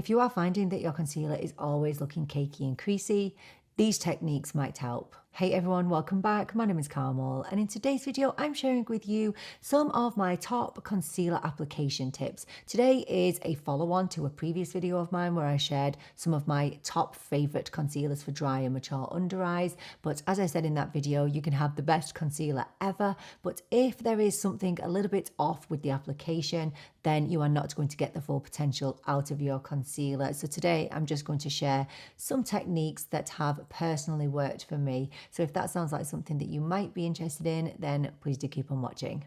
If you are finding that your concealer is always looking cakey and creasy, these techniques might help. Hey everyone, welcome back. My name is Carmel, and in today's video I'm sharing with you some of my top concealer application tips. Today is a follow-on to a previous video of mine where I shared some of my top favorite concealers for dry and mature under eyes. But as I said in that video, you can have the best concealer ever, but if there is something a little bit off with the application, then you are not going to get the full potential out of your concealer. So today I'm just going to share some techniques that have personally worked for me. So if that sounds like something that you might be interested in, then please do keep on watching.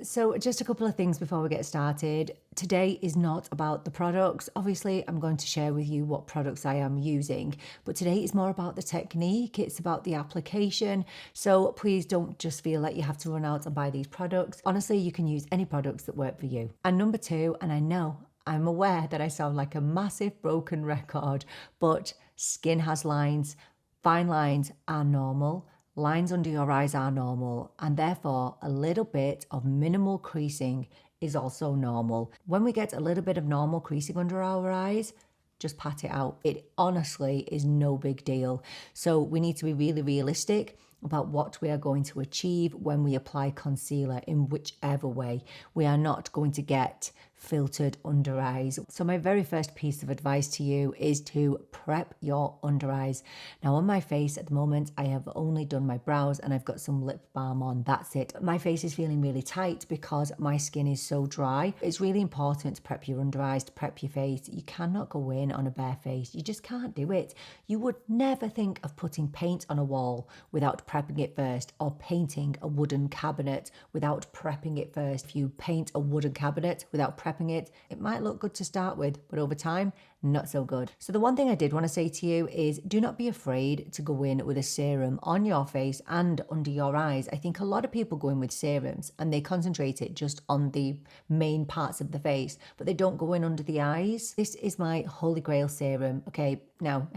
So just a couple of things before we get started. Today is not about the products. Obviously, I'm going to share with you what products I am using, but today is more about the technique. It's about the application. So please don't just feel like you have to run out and buy these products. Honestly, you can use any products that work for you. And number two, and I know I'm aware that I sound like a massive broken record, but skin has lines. Fine lines are normal, lines under your eyes are normal, and therefore a little bit of minimal creasing is also normal. When we get a little bit of normal creasing under our eyes, just pat it out. It honestly is no big deal. So we need to be really realistic about what we are going to achieve when we apply concealer in whichever way. We are not going to get filtered under eyes. So my very first piece of advice to you is to prep your under eyes. Now on my face at the moment, I have only done my brows and I've got some lip balm on, that's it. My face is feeling really tight because my skin is so dry. It's really important to prep your under eyes, to prep your face. You cannot go in on a bare face. You just can't do it. You would never think of putting paint on a wall without prepping it first, or painting a wooden cabinet without prepping it first. If you paint a wooden cabinet without prepping it, it might look good to start with, but over time, not so good. So the one thing I did want to say to you is do not be afraid to go in with a serum on your face and under your eyes. I think a lot of people go in with serums and they concentrate it just on the main parts of the face, but they don't go in under the eyes. This is my holy grail serum. Okay, now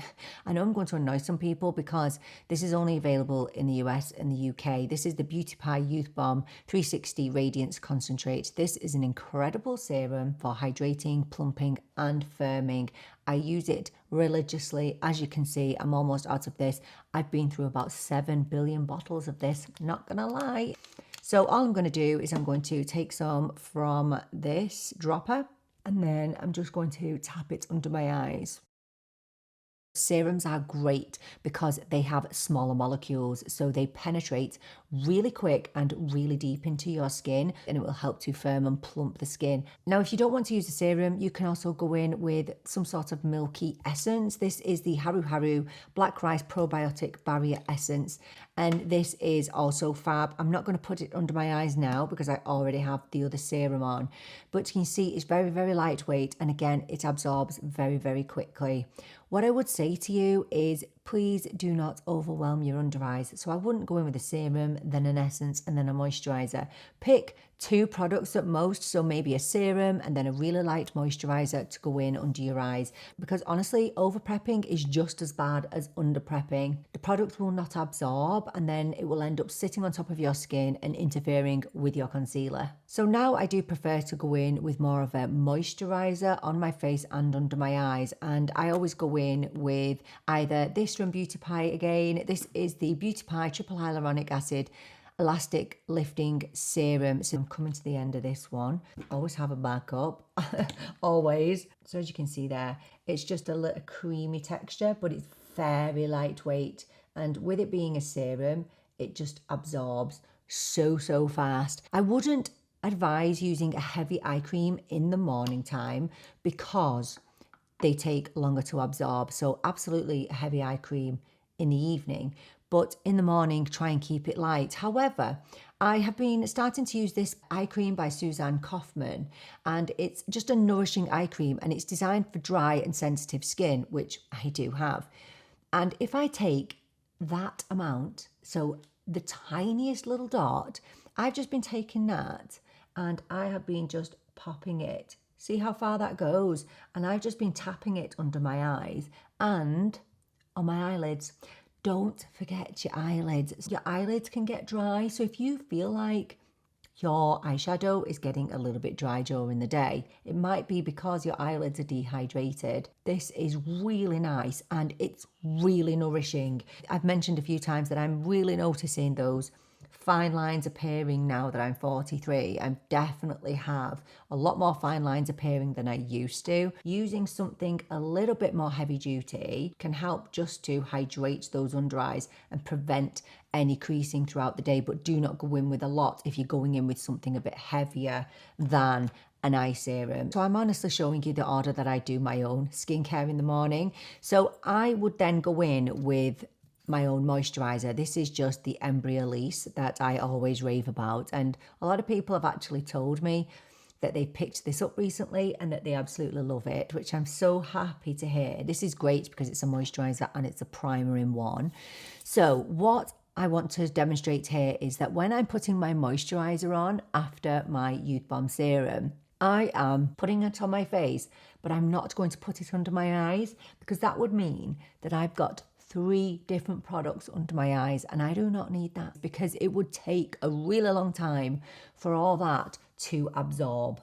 I know I'm going to annoy some people because this is only available in the US and the UK. This is the Beauty Pie Youthbomb 360 Radiance Concentrate. This is an incredible serum for hydrating, plumping and firming. I use it religiously. As you can see, I'm almost out of this. I've been through about 7 billion bottles of this, not gonna lie. So all I'm going to do is I'm going to take some from this dropper and then I'm just going to tap it under my eyes. Serums are great because they have smaller molecules, so they penetrate really quick and really deep into your skin, and it will help to firm and plump the skin. Now, if you don't want to use a serum, you can also go in with some sort of milky essence. This is the Haru Haru Black Rice Probiotic Barrier Essence, and this is also fab. I'm not going to put it under my eyes now because I already have the other serum on, but you can see it's very, very lightweight, and again, it absorbs very, very quickly. What I would say to you is please do not overwhelm your under eyes. So I wouldn't go in with a serum, then an essence, and then a moisturizer. Pick 2 products at most, so maybe a serum and then a really light moisturizer to go in under your eyes. Because honestly, over prepping is just as bad as under prepping. The product will not absorb and then it will end up sitting on top of your skin and interfering with your concealer. So now I do prefer to go in with more of a moisturizer on my face and under my eyes. And I always go in with either this from Beauty Pie again. This is the Beauty Pie Triple Hyaluronic Acid Elastic Lifting Serum. So I'm coming to the end of this one. Always have a backup, always. So as you can see there, it's just a little creamy texture, but it's very lightweight. And with it being a serum, it just absorbs so fast. I wouldn't advise using a heavy eye cream in the morning time because they take longer to absorb. So absolutely a heavy eye cream in the evening, but in the morning, try and keep it light. However, I have been starting to use this eye cream by Susanne Kaufmann, and it's just a nourishing eye cream, and it's designed for dry and sensitive skin, which I do have. And if I take that amount, so the tiniest little dot, I've just been taking that and I have been just popping it. See how far that goes? And I've just been tapping it under my eyes and on my eyelids. Don't forget your eyelids. Your eyelids can get dry. So if you feel like your eyeshadow is getting a little bit dry during the day. It might be because your eyelids are dehydrated. This is really nice and it's really nourishing. I've mentioned a few times that I'm really noticing those fine lines appearing now that I'm 43. I definitely have a lot more fine lines appearing than I used to. Using something a little bit more heavy duty can help just to hydrate those under eyes and prevent any creasing throughout the day, but do not go in with a lot if you're going in with something a bit heavier than an eye serum. So I'm honestly showing you the order that I do my own skincare in the morning. So I would then go in with my own moisturizer. This is just the Embryolisse that I always rave about, and a lot of people have actually told me that they picked this up recently and that they absolutely love it, which I'm so happy to hear. This is great because it's a moisturizer and it's a primer in one. So what I want to demonstrate here is that when I'm putting my moisturizer on after my Youthbomb serum, I am putting it on my face, but I'm not going to put it under my eyes because that would mean that I've got 3 different products under my eyes, and I do not need that because it would take a really long time for all that to absorb.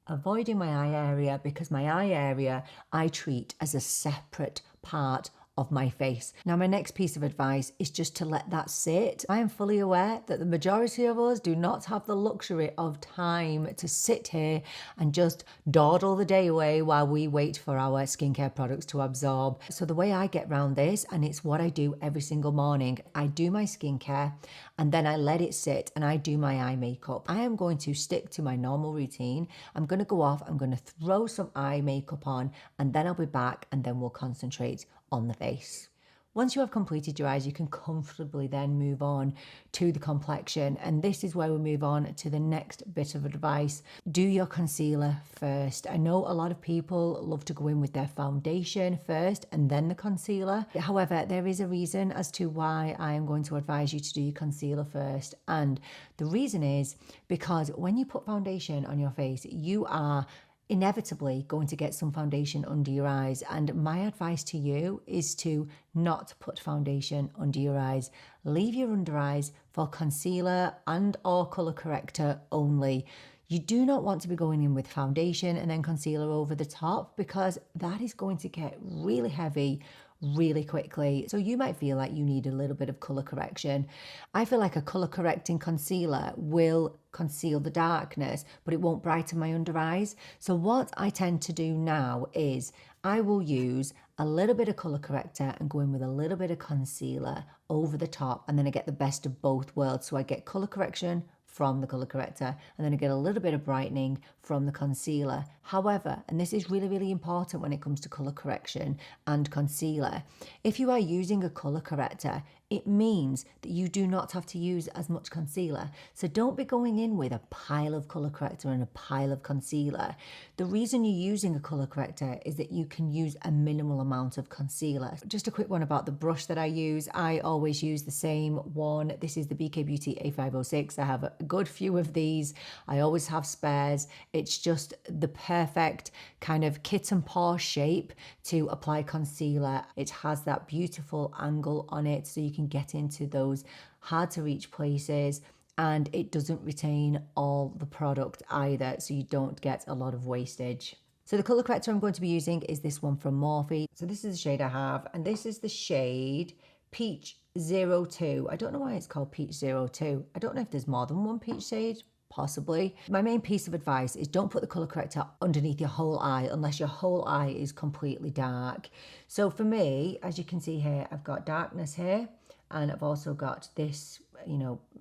Avoiding my eye area because my eye area I treat as a separate part of my face. Now, my next piece of advice is just to let that sit. I am fully aware that the majority of us do not have the luxury of time to sit here and just dawdle the day away while we wait for our skincare products to absorb. So the way I get around this, and it's what I do every single morning, I do my skincare and then I let it sit and I do my eye makeup. I am going to stick to my normal routine. I'm going to go off, I'm going to throw some eye makeup on, and then I'll be back and then we'll concentrate on the face. Once you have completed your eyes, you can comfortably then move on to the complexion. And this is where we move on to the next bit of advice. Do your concealer first. I know a lot of people love to go in with their foundation first and then the concealer. However, there is a reason as to why I am going to advise you to do your concealer first. And the reason is because when you put foundation on your face, you are inevitably going to get some foundation under your eyes, and my advice to you is to not put foundation under your eyes. Leave your under eyes for concealer and or color corrector only. You do not want to be going in with foundation and then concealer over the top because that is going to get really heavy really quickly. So you might feel like you need a little bit of color correction. I feel like a color correcting concealer will conceal the darkness, but it won't brighten my under eyes. So what I tend to do now is I will use a little bit of color corrector and go in with a little bit of concealer over the top, and then I get the best of both worlds. So I get color correction from the color corrector, and then I get a little bit of brightening from the concealer. However, and this is really, really important when it comes to color correction and concealer, if you are using a color corrector, it means that you do not have to use as much concealer. So don't be going in with a pile of color corrector and a pile of concealer. The reason you're using a color corrector is that you can use a minimal amount of concealer. Just a quick one about the brush that I use. I always use the same one. This is the BK Beauty A506. I have a good few of these. I always have spares. It's just the perfect kind of kitten paw shape to apply concealer. It has that beautiful angle on it so you can get into those hard to reach places, and it doesn't retain all the product either, so you don't get a lot of wastage. So the colour corrector I'm going to be using is this one from Morphe. So this is the shade I have, and this is the shade Peach 02. I don't know why it's called Peach 02. I don't know if there's more than one peach shade. Possibly. My main piece of advice is don't put the colour corrector underneath your whole eye unless your whole eye is completely dark. So for me, as you can see here, I've got darkness here, and I've also got this,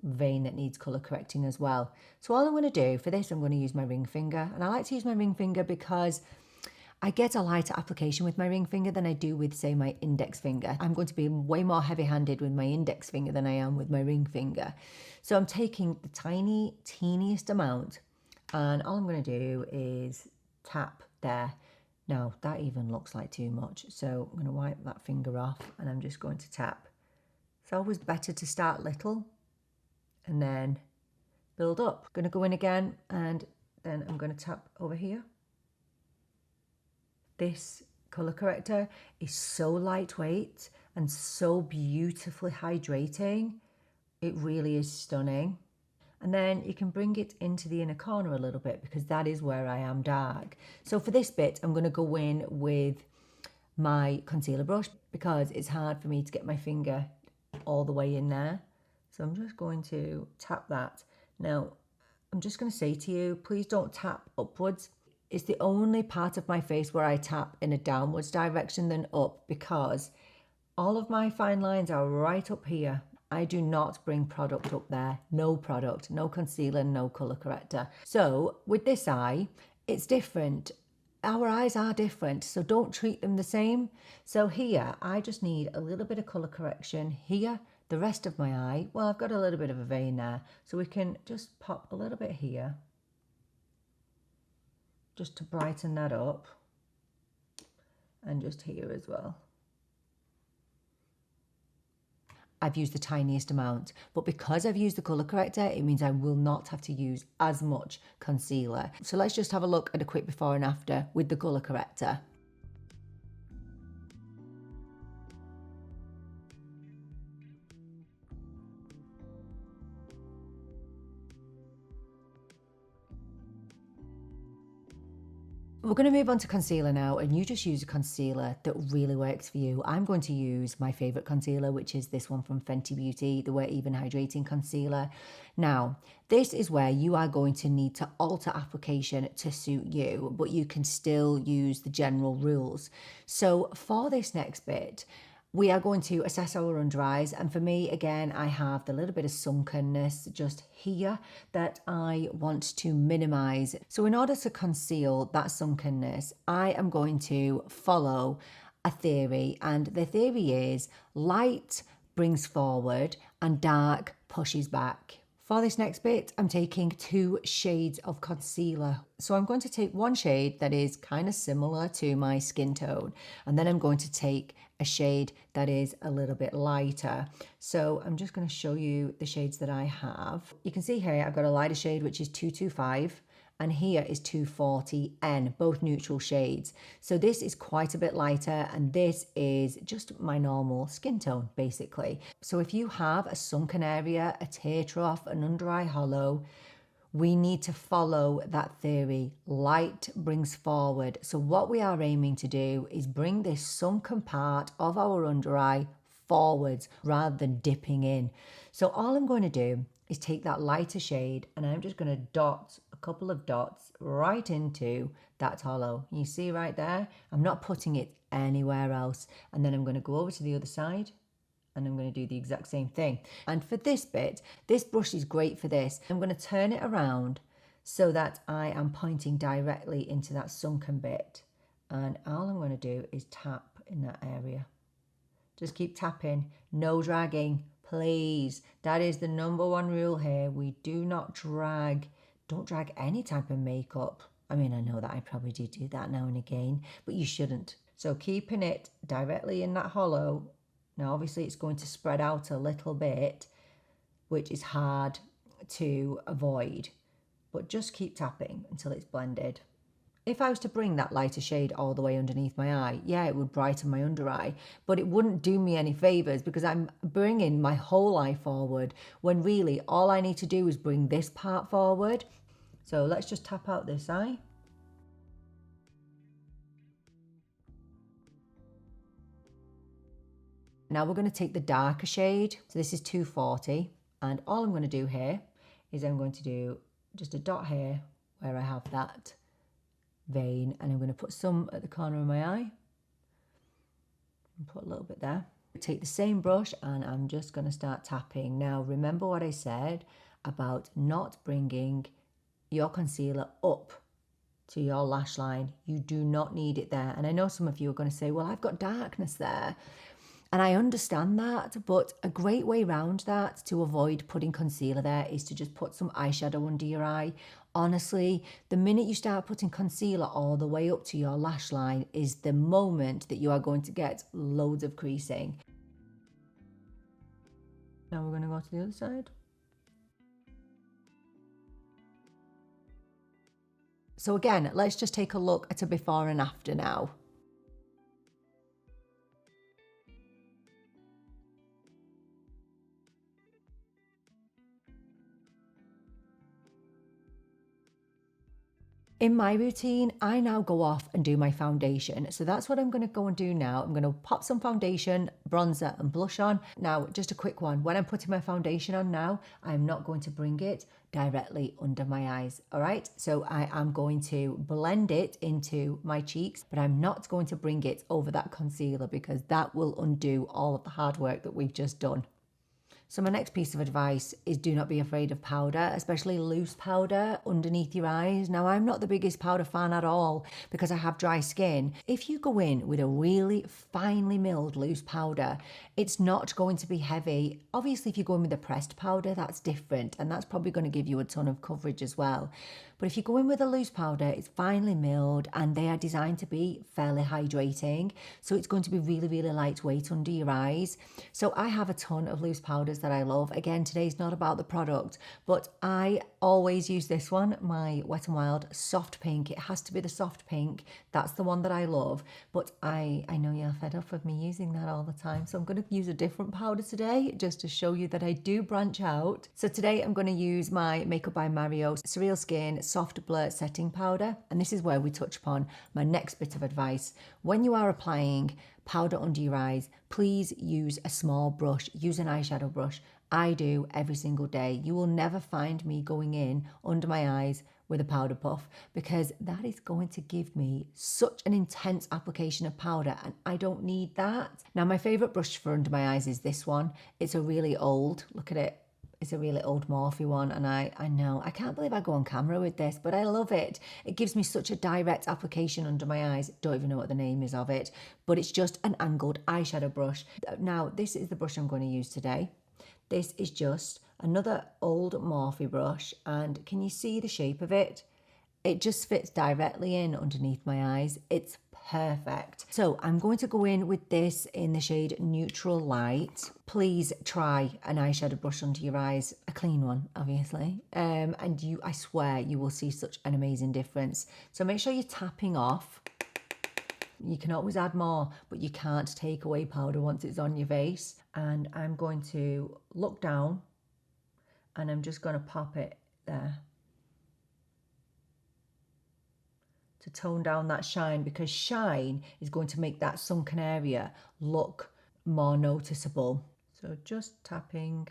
vein that needs colour correcting as well. So all I'm going to do for this, I'm going to use my ring finger, and I like to use my ring finger because I get a lighter application with my ring finger than I do with, say, my index finger. I'm going to be way more heavy-handed with my index finger than I am with my ring finger. So I'm taking the teeniest amount, and all I'm going to do is tap there. Now, that even looks like too much, so I'm going to wipe that finger off, and I'm just going to tap. It's always better to start little and then build up. I'm going to go in again, and then I'm going to tap over here. This colour corrector is so lightweight and so beautifully hydrating. It really is stunning. And then you can bring it into the inner corner a little bit because that is where I am dark. So for this bit, I'm going to go in with my concealer brush because it's hard for me to get my finger all the way in there. So I'm just going to tap that. Now, I'm just going to say to you, please don't tap upwards. It's the only part of my face where I tap in a downwards direction than up because all of my fine lines are right up here. I do not bring product up there. No product, no concealer, no colour corrector. So with this eye, it's different. Our eyes are different, so don't treat them the same. So here, I just need a little bit of colour correction. Here, the rest of my eye, well, I've got a little bit of a vein there, so we can just pop a little bit here, just to brighten that up, and just here as well. I've used the tiniest amount, but because I've used the colour corrector, it means I will not have to use as much concealer. So let's just have a look at a quick before and after with the colour corrector. We're going to move on to concealer now, and you just use a concealer that really works for you. I'm going to use my favourite concealer, which is this one from Fenty Beauty, the Wear Even Hydrating Concealer. Now, this is where you are going to need to alter application to suit you, but you can still use the general rules. So for this next bit, we are going to assess our under eyes, and for me, again, I have the little bit of sunkenness just here that I want to minimize. So in order to conceal that sunkenness, I am going to follow a theory, and the theory is light brings forward and dark pushes back. For this next bit, I'm taking 2 shades of concealer. So I'm going to take one shade that is kind of similar to my skin tone, and then I'm going to take a shade that is a little bit lighter. So I'm just going to show you the shades that I have. You can see here I've got a lighter shade, which is 225, and here is 240N, both neutral shades. So this is quite a bit lighter, and this is just my normal skin tone, basically. So if you have a sunken area, a tear trough, an under eye hollow, we need to follow that theory. Light brings forward. So what we are aiming to do is bring this sunken part of our under eye forwards rather than dipping in. So all I'm going to do is take that lighter shade, and I'm just going to dot a couple of dots right into that hollow. You see right there? I'm not putting it anywhere else. And then I'm going to go over to the other side, and I'm going to do the exact same thing. And for this bit, this brush is great for this. I'm going to turn it around so that I am pointing directly into that sunken bit. And all I'm going to do is tap in that area. Just keep tapping, no dragging, please. That is the #1 rule here. We do not drag. Don't drag any type of makeup. I mean, I know that I probably do that now and again, but you shouldn't. So keeping it directly in that hollow. Now, obviously, it's going to spread out a little bit, which is hard to avoid, but just keep tapping until it's blended. If I was to bring that lighter shade all the way underneath my eye, yeah, it would brighten my under eye, but it wouldn't do me any favors because I'm bringing my whole eye forward when really all I need to do is bring this part forward. So let's just tap out this eye. Now we're going to take the darker shade. So this is 240. And all I'm going to do here is I'm going to do just a dot here where I have that vein. And I'm going to put some at the corner of my eye. And put a little bit there. Take the same brush and I'm just going to start tapping. Now remember what I said about not bringing your concealer up to your lash line. You do not need it there. And I know some of you are going to say, well, I've got darkness there. And I understand that, but a great way around that to avoid putting concealer there is to just put some eyeshadow under your eye. Honestly, the minute you start putting concealer all the way up to your lash line is the moment that you are going to get loads of creasing. Now we're going to go to the other side. So again, let's just take a look at a before and after now. In my routine, I now go off and do my foundation. So that's what I'm going to go and do now. I'm going to pop some foundation, bronzer and blush on. Now, just a quick one. When I'm putting my foundation on now, I'm not going to bring it directly under my eyes. All right. So I am going to blend it into my cheeks, but I'm not going to bring it over that concealer because that will undo all of the hard work that we've just done. So my next piece of advice is do not be afraid of powder, especially loose powder underneath your eyes. Now, I'm not the biggest powder fan at all because I have dry skin. If you go in with a really finely milled loose powder, it's not going to be heavy. Obviously, if you go in with a pressed powder, that's different, and that's probably going to give you a ton of coverage as well. But if you go in with a loose powder, it's finely milled and they are designed to be fairly hydrating. So it's going to be really, really lightweight under your eyes. So I have a ton of loose powders that I love. Again, today's not about the product, but I always use this one, my Wet n Wild Soft Pink. It has to be the soft pink. That's the one that I love. But I know you're fed up of me using that all the time. So I'm going to use a different powder today just to show you that I do branch out. So today I'm going to use my Makeup by Mario Surrealskin Soft Blur Setting Powder. And this is where we touch upon my next bit of advice. When you are applying powder under your eyes, please use a small brush, use an eyeshadow brush. I do every single day. You will never find me going in under my eyes with a powder puff because that is going to give me such an intense application of powder and I don't need that. Now, my favorite brush for under my eyes is this one. It's a really old, look at it. It's a really old Morphe one, and I know, I can't believe I go on camera with this, but I love it. It gives me such a direct application under my eyes. Don't even know what the name is of it, but it's just an angled eyeshadow brush. Now, this is the brush I'm going to use today. This is just another old Morphe brush, and can you see the shape of it? It just fits directly in underneath my eyes. It's perfect. So I'm going to go in with this in the shade Neutral Light. Please try an eyeshadow brush under your eyes, a clean one, obviously. And I swear you will see such an amazing difference. So make sure you're tapping off. You can always add more, but you can't take away powder once it's on your face. And I'm going to look down and I'm just going to pop it there to tone down that shine, because shine is going to make that sunken area look more noticeable. So just tapping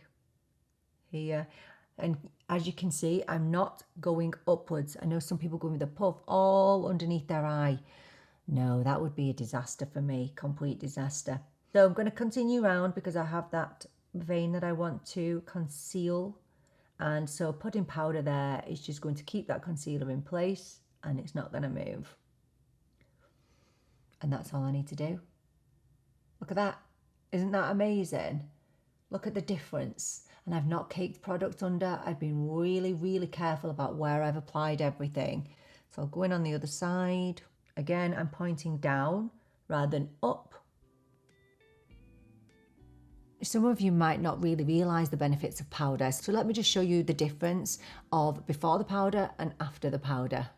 here. And as you can see, I'm not going upwards. I know some people go with a puff all underneath their eye. No, that would be a disaster for me, complete disaster. So I'm going to continue around because I have that vein that I want to conceal. And so putting powder there is just going to keep that concealer in place and it's not going to move. And that's all I need to do. Look at that. Isn't that amazing? Look at the difference. And I've not caked product under. I've been really, really careful about where I've applied everything. So I'll go in on the other side. Again, I'm pointing down rather than up. Some of you might not really realise the benefits of powder. So let me just show you the difference of before the powder and after the powder.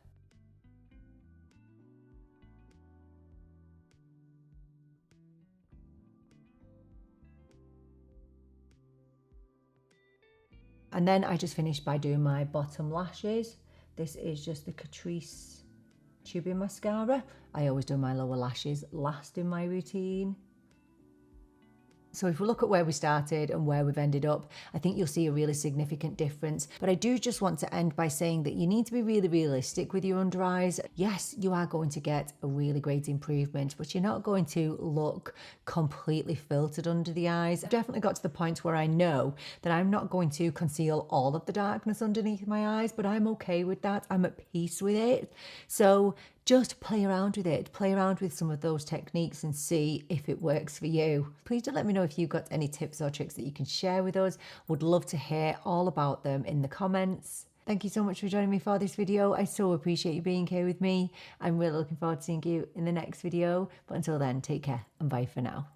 And then I just finished by doing my bottom lashes. This is just the Catrice tubing mascara. I always do my lower lashes last in my routine. So if we look at where we started and where we've ended up, I think you'll see a really significant difference. But I do just want to end by saying that you need to be really realistic with your under eyes. Yes, you are going to get a really great improvement, but you're not going to look completely filtered under the eyes. I've definitely got to the point where I know that I'm not going to conceal all of the darkness underneath my eyes, but I'm okay with that. I'm at peace with it. So just play around with it. Play around with some of those techniques and see if it works for you. Please do let me know if you've got any tips or tricks that you can share with us. Would love to hear all about them in the comments. Thank you so much for joining me for this video. I so appreciate you being here with me. I'm really looking forward to seeing you in the next video. But until then, take care and bye for now.